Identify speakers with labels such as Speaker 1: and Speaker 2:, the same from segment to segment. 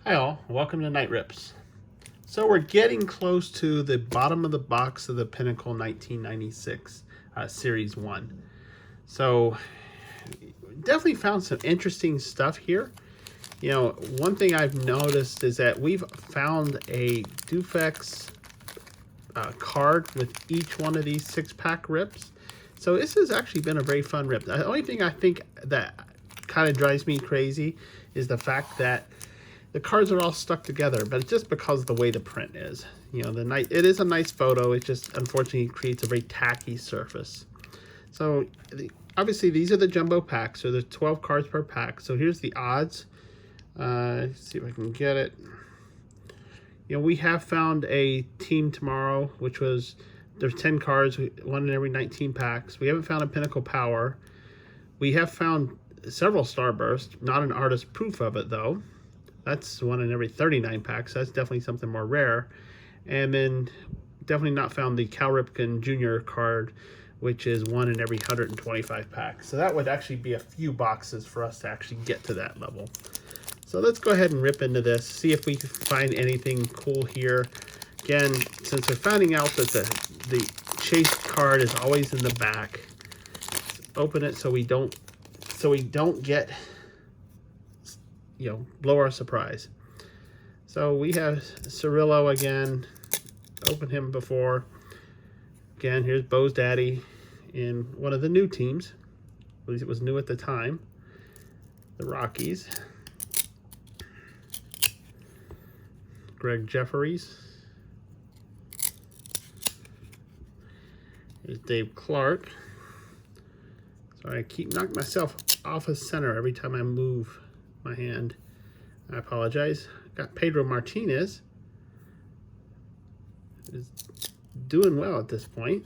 Speaker 1: Hi all, welcome to Night Rips. So we're getting close to the bottom of the box of the Pinnacle 1996 Series 1. So definitely found some interesting stuff here. You know, one thing I've noticed is that we've found a Dufex card with each one of these 6-pack rips. So this has actually been a very fun rip. The only thing I think that kind of drives me crazy is the fact that the cards are all stuck together, but it's just because of the way the print is. You know, it is a nice photo. It just unfortunately creates a very tacky surface. So obviously these are the jumbo packs, so there's 12 cards per pack. So here's the odds. Let's see if I can get it. You know, we have found a team tomorrow, which was there's 10 cards, one in every 19 packs. We haven't found a Pinnacle Power. We have found several Starburst, not an artist proof of it though. That's one in every 39 packs. So that's definitely something more rare. And then definitely not found the Cal Ripken Jr. card, which is one in every 125 packs. So that would actually be a few boxes for us to actually get to that level. So let's go ahead and rip into this, see if we can find anything cool here. Again, since we're finding out that the chase card is always in the back, let's open it so we don't get, you know, blow our surprise. So we have Cirillo again. Opened him before. Again, here's Bo's daddy in one of the new teams. At least it was new at the time. The Rockies. Greg Jefferies. Here's Dave Clark. Sorry, I keep knocking myself off of center every time I move my hand. I apologize. Got Pedro Martinez. Is doing well at this point.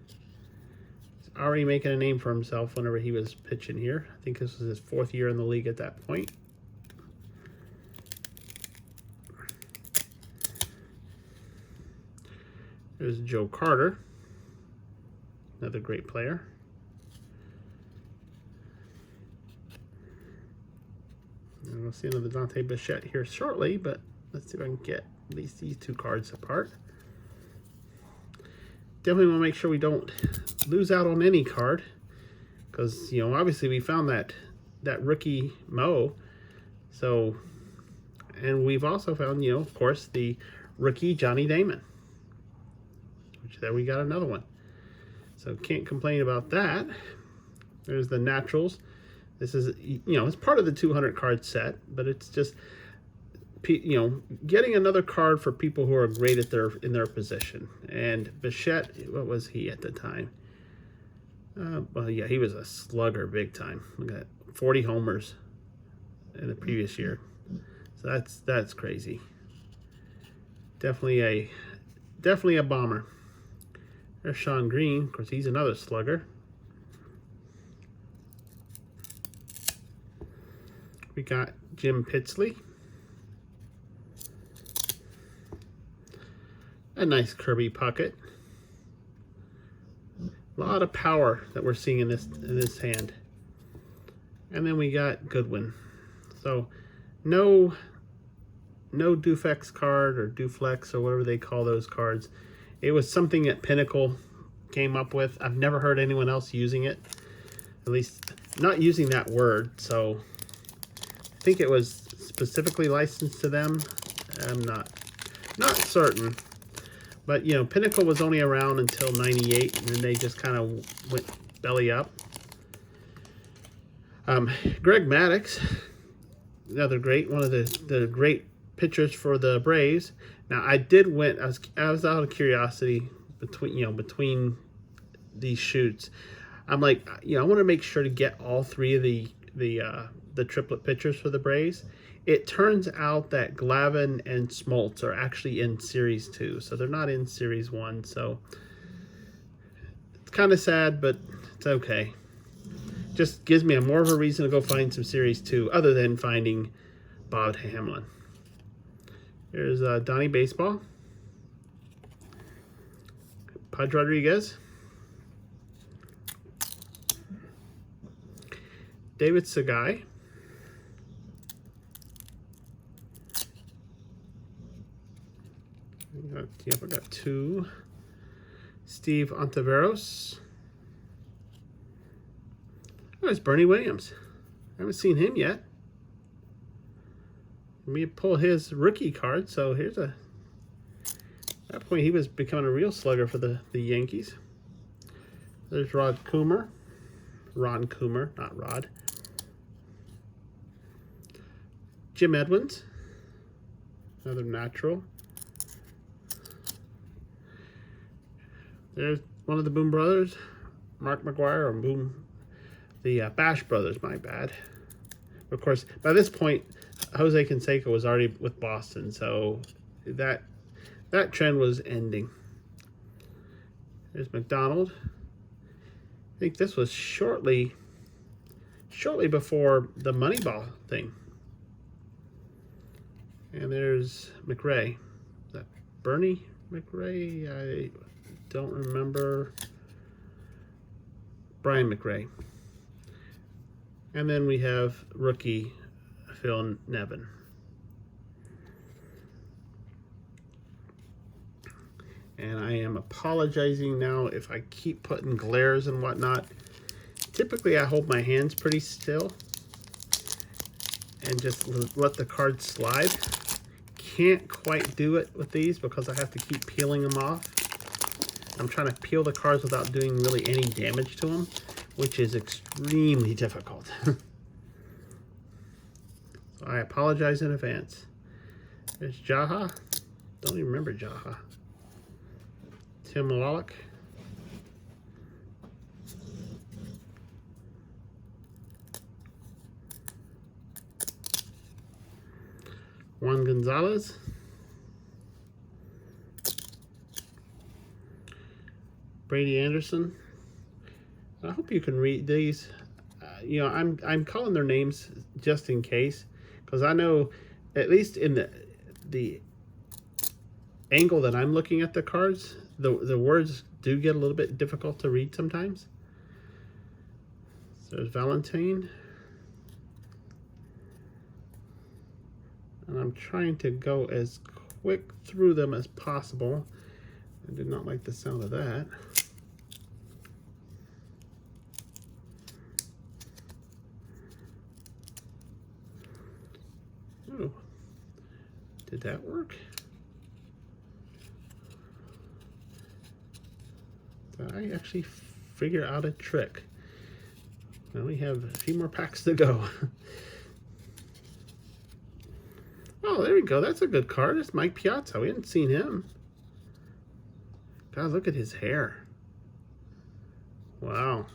Speaker 1: He's already making a name for himself whenever he was pitching here. I think this was his 4th year in the league at that point. There's Joe Carter, another great player. And we'll see another Dante Bichette here shortly, but let's see if I can get at least these 2 cards apart. Definitely want to make sure we don't lose out on any card, because, you know, obviously we found that rookie Mo. So, and we've also found, you know, of course, the rookie Johnny Damon. Which there we got another one. So can't complain about that. There's the Naturals. This is, you know, it's part of the 200 card set, but it's just, you know, getting another card for people who are great at in their position. And Bichette, what was he at the time? Well, yeah, he was a slugger big time. Look at that, 40 homers in the previous year. So that's crazy. Definitely a bomber. There's Sean Green. Of course, he's another slugger. We got Jim Pitsley. A nice Kirby Puckett. A lot of power that we're seeing in this hand. And then we got Goodwin. So no Dufex card or Duflex or whatever they call those cards. It was something that Pinnacle came up with. I've never heard anyone else using it. At least not using that word. So I think it was specifically licensed to them. I'm not certain. But, you know, Pinnacle was only around until 98, and then they just kind of went belly up. Greg Maddox, another great, one of the great pitchers for the Braves. Now, I was out of curiosity between these shoots. I'm like, you know, I want to make sure to get all 3 of the triplet pitchers for the Braves. It turns out that Glavine and Smoltz are actually in Series 2, so they're not in Series 1. So it's kind of sad, but it's okay. Just gives me more of a reason to go find some Series 2, other than finding Bob Hamlin. Here's Donnie Baseball. Pudge Rodriguez. David Sagai. Yep, I got 2. Steve Ontiveros. Oh, it's Bernie Williams. I haven't seen him yet. Let me pull his rookie card. So here's a... At that point, he was becoming a real slugger for the Yankees. There's Ron Coomer, not Rod. Jim Edmonds, another natural. There's one of the Boom brothers, Mark McGuire, or Boom, the Bash brothers, my bad. Of course, by this point, Jose Canseco was already with Boston, so that trend was ending. There's McDonald. I think this was shortly before the Moneyball thing. And there's McRae. Is that Bernie McRae? I don't remember. Brian McRae. And then we have rookie Phil Nevin. And I am apologizing now if I keep putting glares and whatnot. Typically I hold my hands pretty still and just let the cards slide. Can't quite do it with these because I have to keep peeling them off. I'm trying to peel the cards without doing really any damage to them, which is extremely difficult. So I apologize in advance. There's Jaha. Don't even remember Jaha. Tim Wallach. Juan Gonzalez. Brady Anderson. I hope you can read these. You know, I'm calling their names just in case, because I know at least in the angle that I'm looking at the cards, the words do get a little bit difficult to read sometimes. So there's Valentine. And I'm trying to go as quick through them as possible. I did not like the sound of that. Oh, did that work? Did I actually figure out a trick? Well, we have a few more packs to go. Oh, there we go. That's a good card. It's Mike Piazza. We hadn't seen him. God, look at his hair. Wow.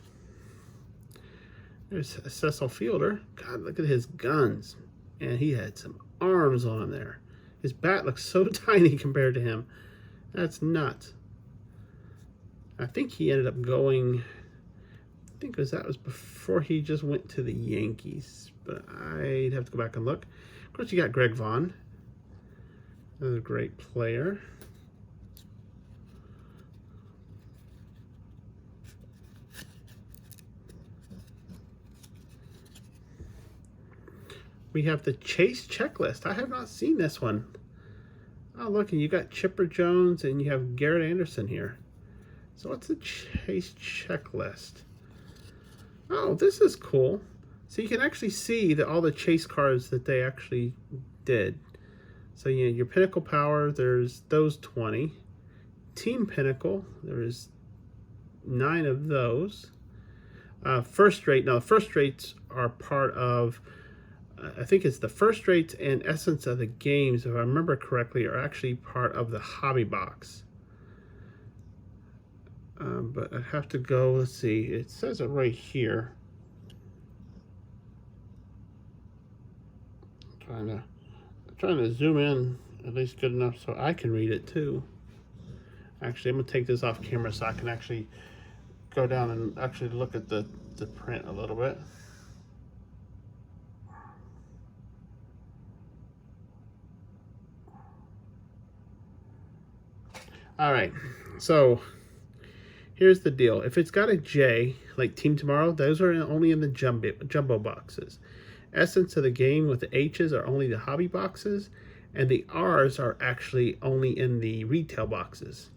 Speaker 1: There's Cecil Fielder. God, look at his guns. And he had some arms on him there. His bat looks so tiny compared to him. That's nuts. I think he ended up going... I think that was before he just went to the Yankees. But I'd have to go back and look. Of course, you got Greg Vaughn. Another great player. We have the Chase checklist. I have not seen this one. Oh, look, and you got Chipper Jones and you have Garrett Anderson here. So what's the Chase checklist? Oh, this is cool. So you can actually see all the Chase cards that they actually did. So you know, your Pinnacle Power, there's those 20. Team Pinnacle, there's 9 of those. First Rate, now the First Rates are part of, I think it's the First Rates and Essence of the Games, if I remember correctly, are actually part of the Hobby Box. But I'd have to go, let's see, it says it right here. Trying to zoom in at least good enough so I can read it too. Actually, I'm gonna take this off camera so I can actually go down and actually look at the print a little bit. All right, so here's the deal. If it's got a J, like Team Tomorrow, those are only in the jumbo boxes. Essence of the Game with the H's are only the hobby boxes, and the R's are actually only in the retail boxes.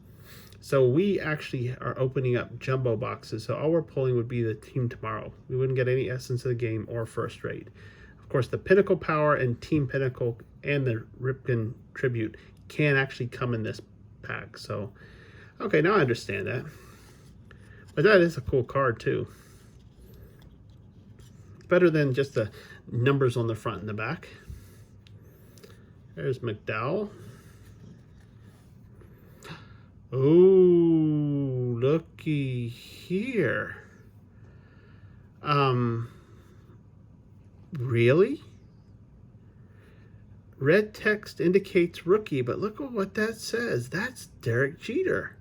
Speaker 1: So we actually are opening up jumbo boxes. So all we're pulling would be the Team Tomorrow. We wouldn't get any Essence of the Game or First Rate. Of course, the Pinnacle Power and Team Pinnacle and the Ripken Tribute can actually come in this pack. So, okay, now I understand that. But that is a cool card too. Better than just the numbers on the front and the back. There's McDowell. Oh, looky here. Really? Red text indicates rookie, but look at what that says. That's Derek Jeter.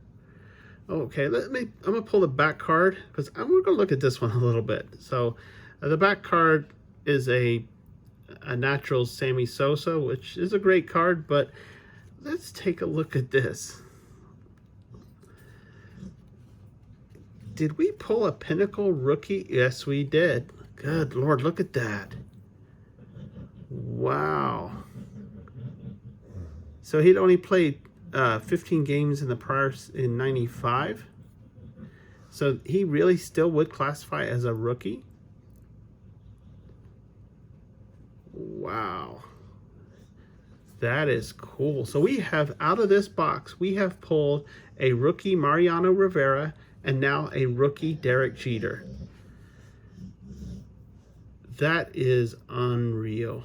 Speaker 1: Okay, I'm gonna pull the back card because I'm gonna look at this one a little bit. So the back card is a natural Sammy Sosa, which is a great card, but let's take a look at this. Did we pull a Pinnacle rookie? Yes, we did. Good Lord, look at that. Wow. So he'd only played 15 games in the prior in 95. So he really still would classify as a rookie. Wow. That is cool. So we have, out of this box, we have pulled a rookie Mariano Rivera and now a rookie Derek Jeter. That is unreal.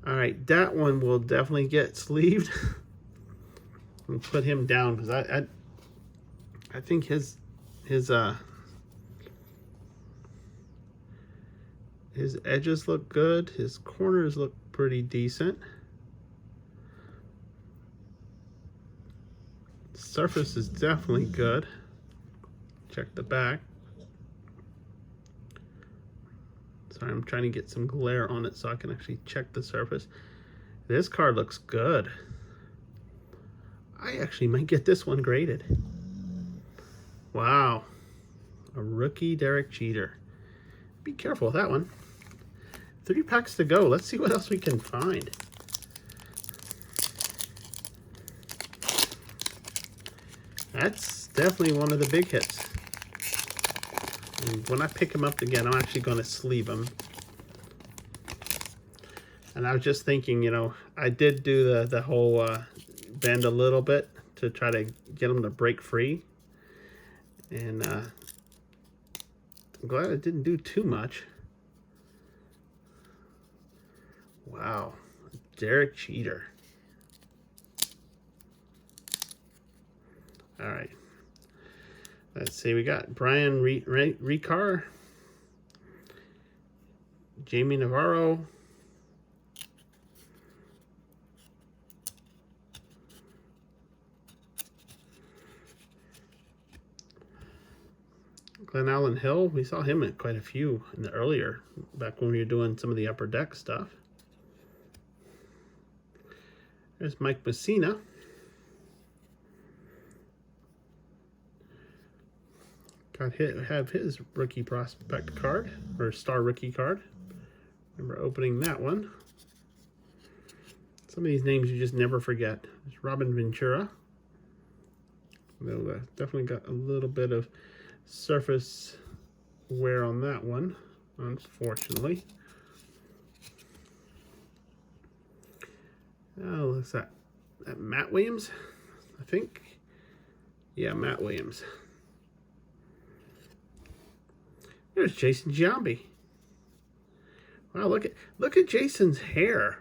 Speaker 1: All right, that one will definitely get sleeved. And put him down because I think his edges look good. His corners look pretty decent. Surface is definitely good. Check the back. Sorry, I'm trying to get some glare on it so I can actually check the surface. This card looks good. I actually might get this one graded. Wow. A rookie Derek Jeter. Be careful with that one. 3 packs to go. Let's see what else we can find. That's definitely one of the big hits. And when I pick him up again, I'm actually going to sleeve him. And I was just thinking, you know, I did do the whole bend a little bit to try to get him to break free. And I'm glad I didn't do too much. Wow, Derek Jeter. All right. Let's see, we got Brian Ricard, Jamie Navarro, Glenn Allen Hill. We saw him at quite a few in the earlier, back when we were doing some of the upper deck stuff. There's Mike Messina. Have his rookie prospect card, or star rookie card. Remember opening that one. Some of these names you just never forget. There's Robin Ventura. Definitely got a little bit of surface wear on that one, unfortunately. Oh, looks that Matt Williams, I think. Yeah, Matt Williams. There's Jason Giambi. Wow, look at Jason's hair.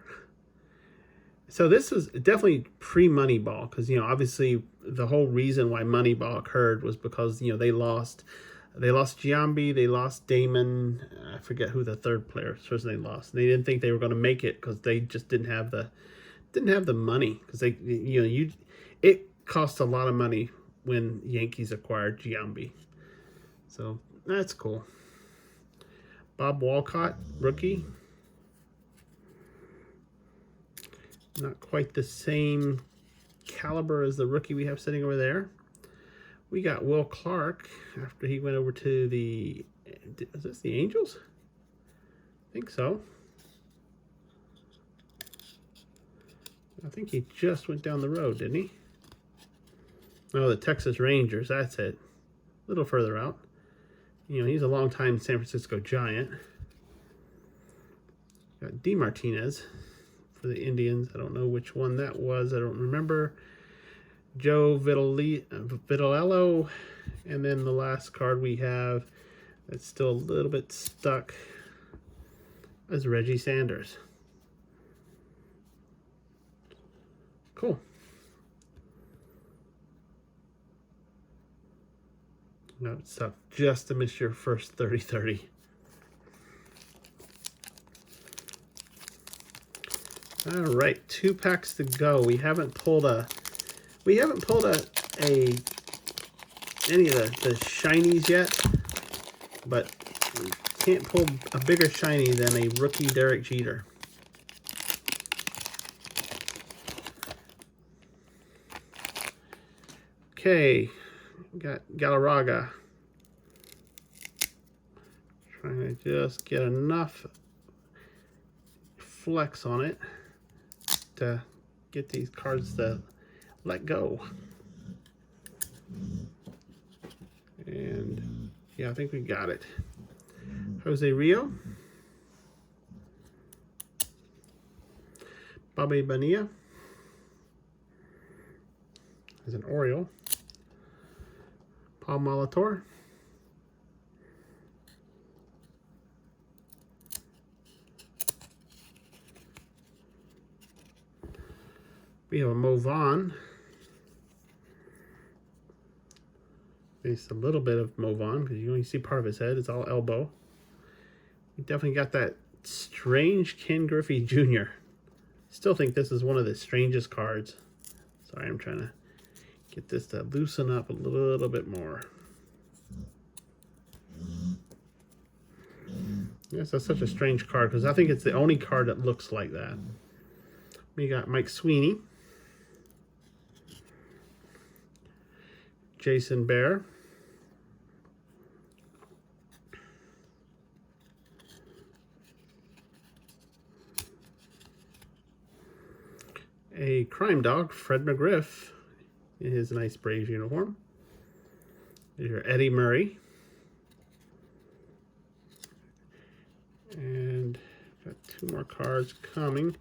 Speaker 1: So this was definitely pre-Moneyball, because, you know, obviously the whole reason why Moneyball occurred was because, you know, they lost Giambi, they lost Damon. I forget who the third person they lost. They didn't think they were going to make it because they just didn't have the money, because they, you know, it cost a lot of money when Yankees acquired Giambi. So that's cool. Bob Walcott, rookie. Not quite the same caliber as the rookie we have sitting over there. We got Will Clark after he went over to the, is this the Angels? I think so. I think he just went down the road, didn't he? Oh, the Texas Rangers, that's it. A little further out. You know, he's a longtime San Francisco Giant. Got D. Martinez for the Indians. I don't know which one that was. I don't remember. Joe Vitellello. And then the last card we have that's still a little bit stuck is Reggie Sanders. Cool. No, it's tough just to miss your first 30-30. All right, 2 packs to go. We haven't pulled any of the shinies yet, but we can't pull a bigger shiny than a rookie Derek Jeter. Okay, got Galarraga. Trying to just get enough flex on it to get these cards to let go. And yeah, I think we got it. Jose Rio, Bobby Bonilla is an Oriole, Paul Molitor, we have a Mo Vaughn. It's a little bit of Mo Vaughn because you only see part of his head. It's all elbow. We definitely got that strange Ken Griffey Jr. Still think this is one of the strangest cards. Sorry, I'm trying to get this to loosen up a little bit more. Yes, that's such a strange card because I think it's the only card that looks like that. We got Mike Sweeney, Jason Bear, a crime dog, Fred McGriff, in his nice Braves uniform. There's your Eddie Murray. And got 2 more cards coming.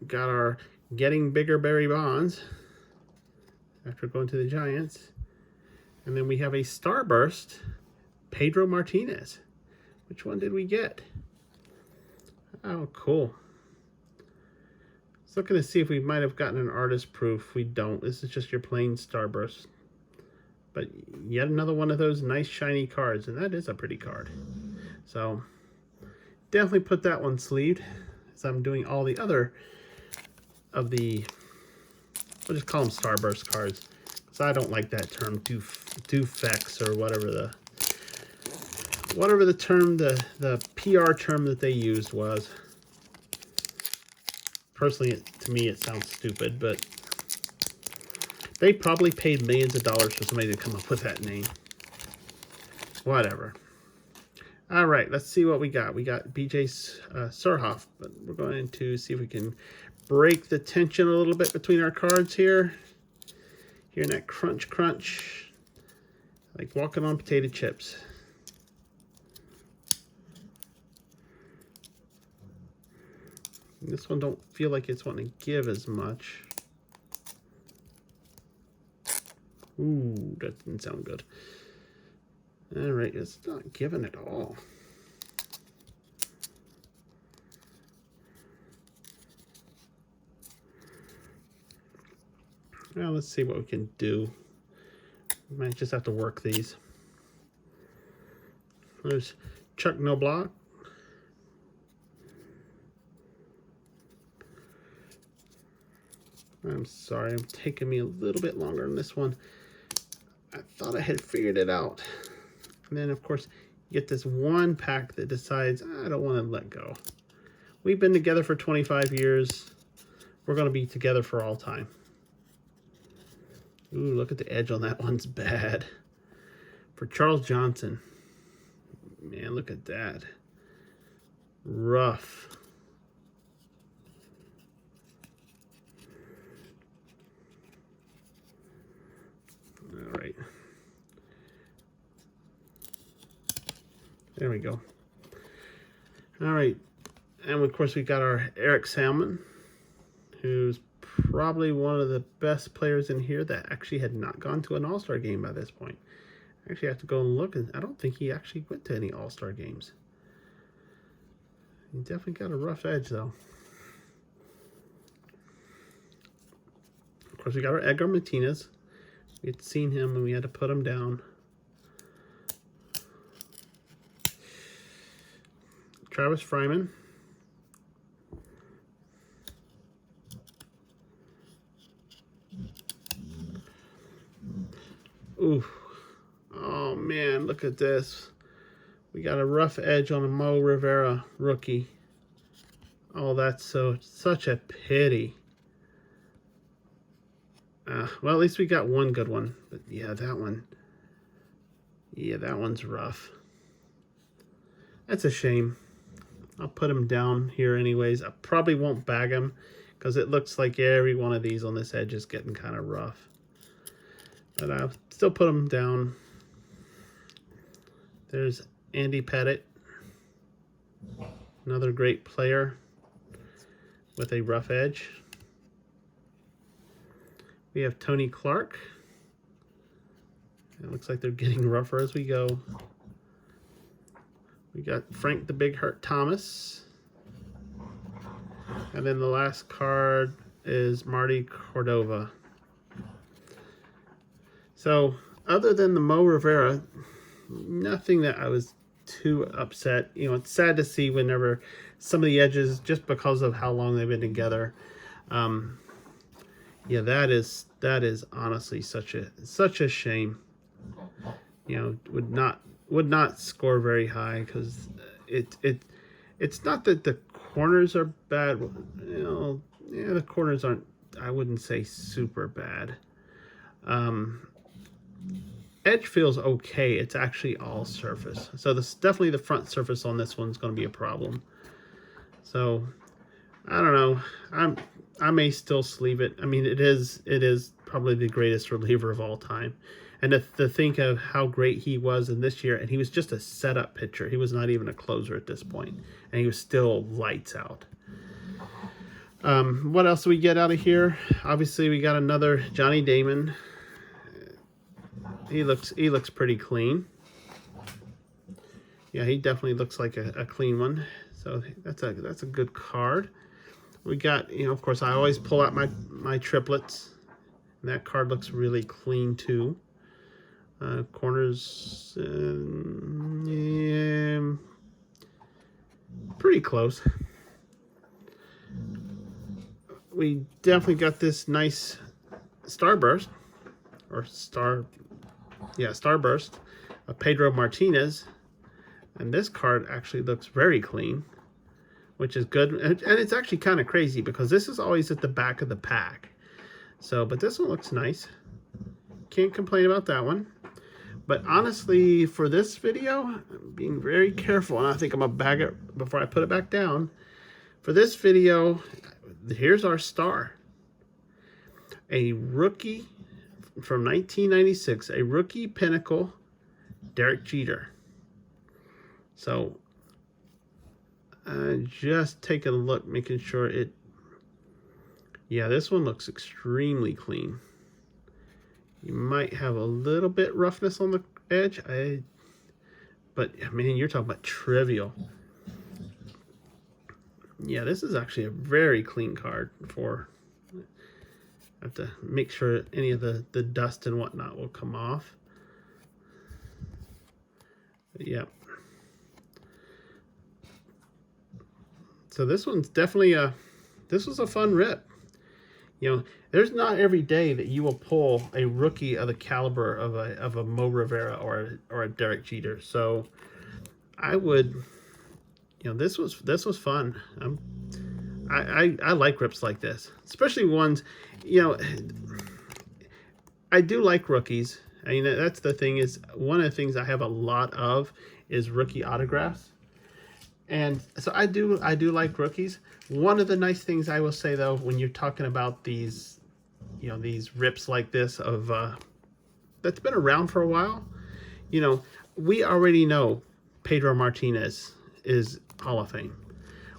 Speaker 1: Got our Getting Bigger Barry Bonds after going to the Giants. And then we have a Starburst, Pedro Martinez. Which one did we get? Oh, cool. I was looking to see if we might have gotten an artist proof. We don't. This is just your plain Starburst. But yet another one of those nice shiny cards. And that is a pretty card. So definitely put that one sleeved. As I'm doing all the other of the, we'll just call them Starburst cards. Because I don't like that term, Dufex or whatever the term, the PR term that they used was. Personally, to me, it sounds stupid, but they probably paid millions of dollars for somebody to come up with that name. Whatever. All right, let's see what we got. We got BJ Surhoff, but we're going to see if we can break the tension a little bit between our cards here. Hearing that crunch, crunch, like walking on potato chips. This one don't feel like it's wanting to give as much. Ooh, that didn't sound good. All right, it's not giving at all. Well, let's see what we can do. We might just have to work these. There's Chuck Noblock. I'm sorry, it's taking me a little bit longer on this one. I thought I had figured it out. And then, of course, you get this one pack that decides, I don't want to let go. We've been together for 25 years. We're going to be together for all time. Ooh, look at the edge on that one's bad. For Charles Johnson. Man, look at that. Rough. There we go. All right. And of course, we got our Eric Salmon, who's probably one of the best players in here that actually had not gone to an All-Star game by this point. I actually have to go and look, and I don't think he actually went to any All-Star games. He definitely got a rough edge, though. Of course, we got our Pedro Martinez. We had seen him, and we had to put him down. Travis Fryman. Ooh. Oh, man, look at this. We got a rough edge on a Mo Rivera rookie. Oh, that's such a pity. Well, at least we got one good one. But yeah, that one. Yeah, that one's rough. That's a shame. I'll put him down here anyways. I probably won't bag him because it looks like every one of these on this edge is getting kind of rough. But I'll still put him down. There's Andy Pettitte. Another great player with a rough edge. We have Tony Clark. It looks like they're getting rougher as we go. We got Frank the Big Hurt Thomas. And then the last card is Marty Cordova. So, other than the Mo Rivera, nothing that I was too upset. You know, it's sad to see whenever some of the edges, just because of how long they've been together. Yeah, that is honestly such a shame. You know, would not score very high because it's not that the corners are bad. You know, yeah, the corners aren't, I wouldn't say super bad. Edge feels okay. It's actually all surface. So this definitely the front surface on this one's going to be a problem. So I don't know. I may still sleeve it. I mean, it is probably the greatest reliever of all time. And to think of how great he was in this year, and he was just a setup pitcher. He was not even a closer at this point, and he was still lights out. What else do we get out of here? Obviously, we got another Johnny Damon. He looks pretty clean. Yeah, he definitely looks like a clean one. So that's a good card. We got, you know, of course, I always pull out my triplets. And that card looks really clean too. Corners, yeah, pretty close. We definitely got this nice starburst, starburst of Pedro Martinez, and this card actually looks very clean, which is good. And it's actually kind of crazy because this is always at the back of the pack. So, but this one looks nice. Can't complain about that one. But honestly, for this video, I'm being very careful, and I think I'm going to bag it before I put it back down. For this video, here's our star. A rookie from 1996, a rookie Pinnacle, Derek Jeter. So, just taking a look, making sure it... Yeah, this one looks extremely clean. You might have a little bit roughness on the edge, but I mean, you're talking about trivial. Yeah, this is actually a very clean card for... I have to make sure any of the dust and whatnot will come off. But, yep. So this one's definitely this was a fun rip. You know, there's not every day that you will pull a rookie of the caliber of a Mo Rivera or a Derek Jeter. So I would, you know, this was fun. I like rips like this, especially ones, you know, I do like rookies. I mean, that's the thing, is one of the things I have a lot of is rookie autographs. And so I do like rookies. One of the nice things I will say, though, when you're talking about these, you know, these rips like this of that's been around for a while, you know, we already know Pedro Martinez is Hall of Fame.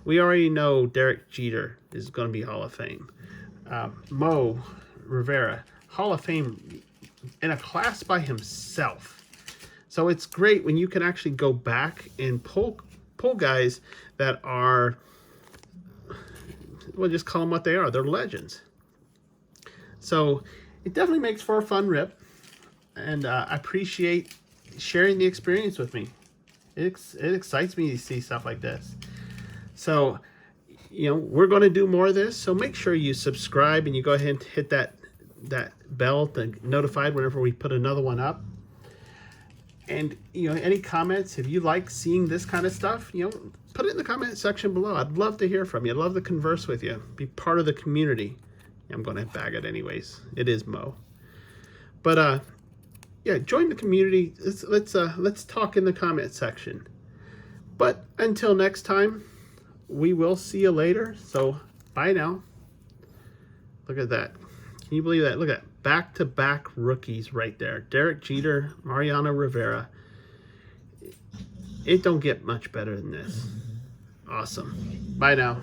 Speaker 1: We already know Derek Jeter is going to be Hall of Fame. Rivera, Hall of Fame in a class by himself. So it's great when you can actually go back and pull guys that are, we'll just call them what they are. They're legends. So it definitely makes for a fun rip. And I appreciate sharing the experience with me. It excites me to see stuff like this. So, you know, we're going to do more of this. So make sure you subscribe and you go ahead and hit that bell to be notified whenever we put another one up. And, you know, any comments, if you like seeing this kind of stuff, you know, put it in the comment section below. I'd love to hear from you. I'd love to converse with you. Be part of the community. I'm going to bag it anyways. It is Mo. But, yeah, join the community. Let's talk in the comment section. But until next time, we will see you later. So, bye now. Look at that. Can you believe that? Look at that. Back-to-back rookies right there. Derek Jeter, Mariano, Rivera. It don't get much better than this. Awesome. Bye now.